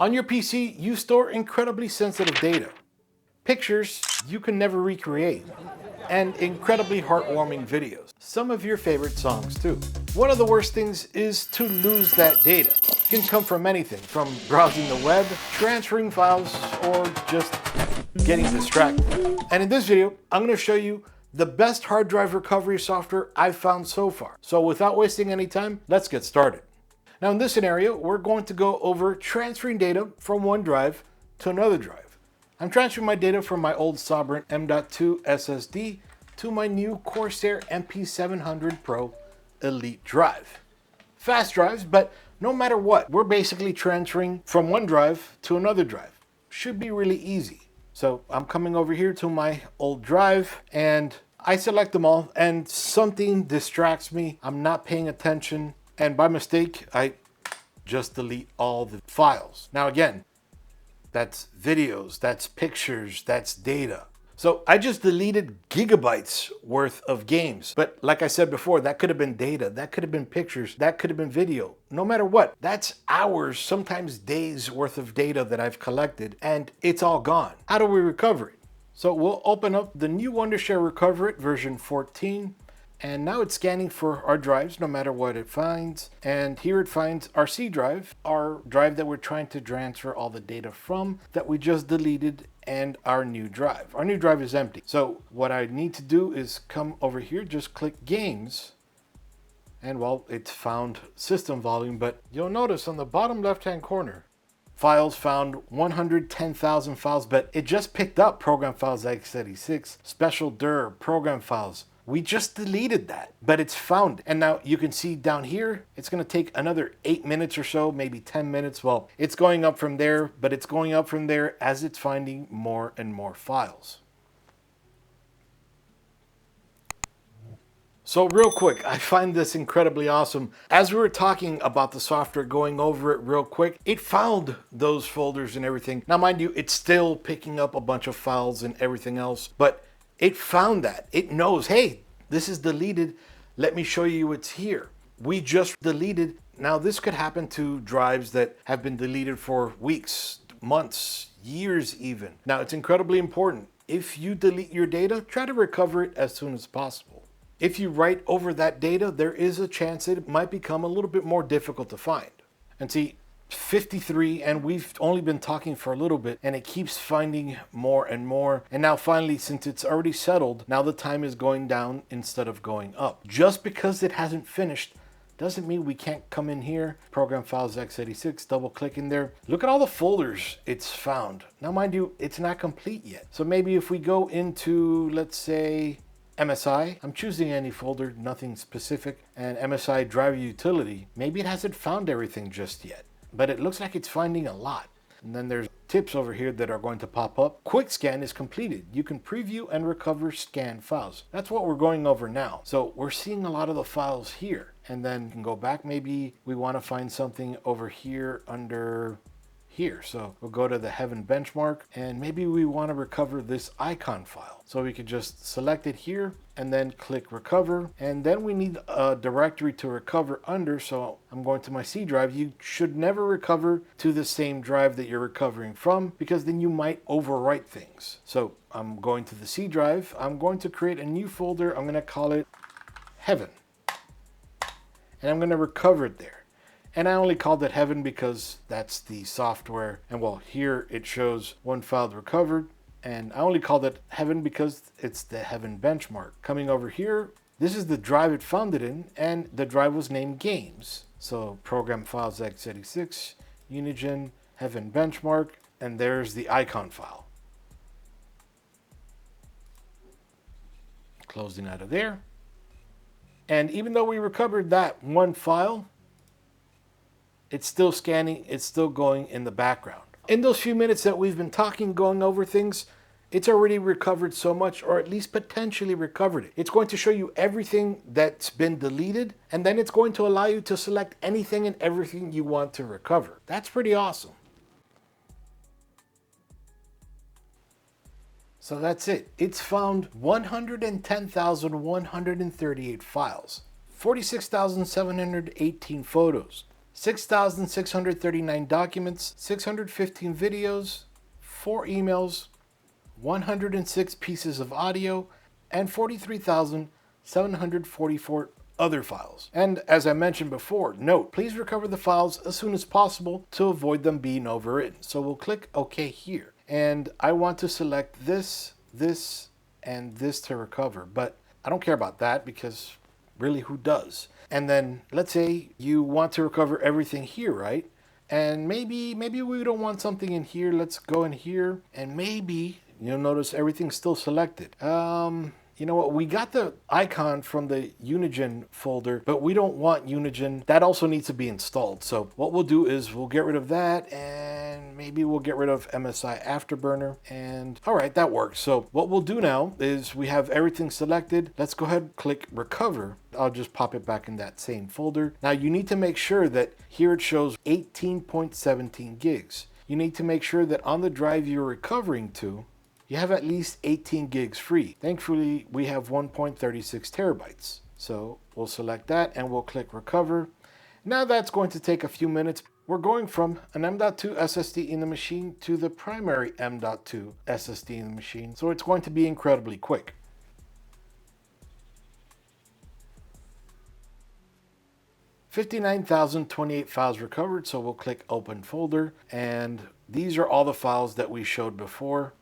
On your PC, you store incredibly sensitive data. Pictures you can never recreate, and incredibly heartwarming videos. Some of your favorite songs too. One of the worst things is to lose that data. It can come from anything, from browsing the web, transferring files, or just getting distracted. And in this video, I'm going to show you the best hard drive recovery software I've found so far. So without wasting any time, let's get started. Now in this scenario, we're going to go over transferring data from one drive to another drive. I'm transferring my data from my old Sovereign M.2 SSD to my new Corsair MP700 Pro Elite drive. Fast drives, but no matter what, we're basically transferring from one drive to another drive. Should be really easy. So I'm coming over here to my old drive and I select them all and something distracts me. I'm not paying attention. And by mistake, I just delete all the files. Now again, that's videos, that's pictures, that's data. So I just deleted gigabytes worth of games. But like I said before, that could have been data, that could have been pictures, that could have been video. No matter what, that's hours, sometimes days worth of data that I've collected and it's all gone. How do we recover it? So we'll open up the new Wondershare Recoverit version 14. And now it's scanning for our drives, no matter what it finds. And here it finds our C drive, our drive that we're trying to transfer all the data from that we just deleted, and our new drive. Our new drive is empty. So what I need to do is come over here, just click Games. And well, it's found system volume, but you'll notice on the bottom left-hand corner, files found 110,000 files, but it just picked up program files x86, special dir, program files. We just deleted that, but it's found. And now you can see down here, it's gonna take another 8 minutes or so, maybe 10 minutes. Well, it's going up from there, but it's going up from there as it's finding more and more files. So real quick, I find this incredibly awesome. As we were talking about the software, going over it real quick, it found those folders and everything. Now, mind you, it's still picking up a bunch of files and everything else, but it found that. It knows, hey, this is deleted. Let me show you it's here. We just deleted. Now this could happen to drives that have been deleted for weeks, months, years even. Now it's incredibly important. If you delete your data, try to recover it as soon as possible. If you write over that data, there is a chance that it might become a little bit more difficult to find. And see, 53, and we've only been talking for a little bit, and it keeps finding more and more. And now finally, since it's already settled, now the time is going down instead of going up. Just because it hasn't finished doesn't mean we can't come in here, program files x86, double click in there. Look at all the folders it's found. Now mind you, it's not complete yet. So maybe if we go into, let's say, MSI, I'm choosing any folder, nothing specific, and MSI driver utility, maybe it hasn't found everything just yet. But it looks like it's finding a lot. And then there's tips over here that are going to pop up. Quick scan is completed. You can preview and recover scanned files. That's what we're going over now. So we're seeing a lot of the files here. And then you can go back. Maybe we want to find something over here under here. So we'll go to the Heaven benchmark and maybe we want to recover this icon file. So we could just select it here and then click recover. And then we need a directory to recover under. So I'm going to my C drive. You should never recover to the same drive that you're recovering from because then you might overwrite things. So I'm going to the C drive. I'm going to create a new folder. I'm going to call it Heaven. And I'm going to recover it there. And I only called it Heaven because that's the software. And well, here it shows one file recovered. And I only called it Heaven because it's the Heaven benchmark. Coming over here, this is the drive it found it in, and the drive was named Games. So program files x86, Unigen, Heaven benchmark, and there's the icon file. Closing out of there. And even though we recovered that one file, it's still scanning, it's still going in the background. In those few minutes that we've been talking, going over things, it's already recovered so much, or at least potentially recovered it. It's going to show you everything that's been deleted, and then it's going to allow you to select anything and everything you want to recover. That's pretty awesome. So that's it. It's found 110,138 files, 46,718 photos, 6,639 documents, 615 videos, 4 emails, 106 pieces of audio, and 43,744 other files. And as I mentioned before, note, please recover the files as soon as possible to avoid them being overwritten. So we'll click OK here. And I want to select this, and this to recover, but I don't care about that because really, who does? And then let's say you want to recover everything here, right? And maybe we don't want something in here. Let's go in here, and maybe you'll notice everything's still selected. You know what? We got the icon from the Unigen folder, but we don't want Unigen. That also needs to be installed. So what we'll do is we'll get rid of that, and maybe we'll get rid of MSI Afterburner. And all right, that works. So what we'll do now is we have everything selected. Let's go ahead and click Recover. I'll just pop it back in that same folder. Now you need to make sure that here it shows 18.17 gigs. You need to make sure that on the drive you're recovering to, you have at least 18 gigs free. Thankfully, we have 1.36 terabytes. So we'll select that and we'll click Recover. Now that's going to take a few minutes. We're going from an M.2 SSD in the machine to the primary M.2 SSD in the machine. So it's going to be incredibly quick. "59,028 files recovered." So we'll click Open Folder. And these are all the files that we showed before.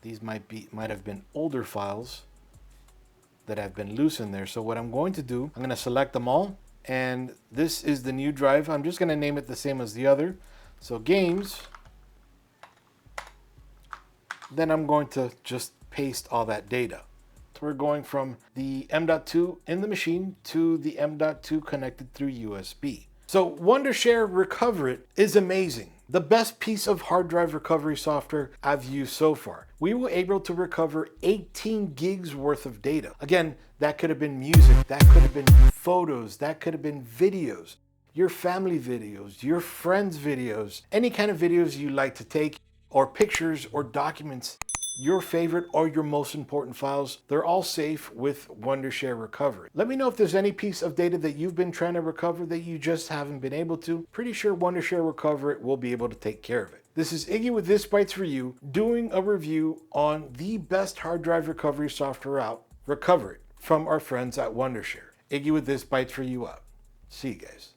These might have been older files that have been loose in there. So what I'm going to do, I'm going to select them all. And this is the new drive. I'm just going to name it the same as the other. So games. Then I'm going to just paste all that data. So we're going from the M.2 in the machine to the M.2 connected through USB. So Wondershare Recoverit is amazing. The best piece of hard drive recovery software I've used so far. We were able to recover 18 gigs worth of data. Again, that could have been music, that could have been photos, that could have been videos, your family videos, your friends' videos, any kind of videos you like to take, or pictures or documents, your favorite or your most important files, they're all safe with Wondershare Recovery. Let me know if there's any piece of data that you've been trying to recover that you just haven't been able to. Pretty sure Wondershare Recovery will be able to take care of it. This is Iggy with ThisBytesForYou doing a review on the best hard drive recovery software out, Recoverit, from our friends at Wondershare. Iggy with ThisBytesForYou out. See you guys.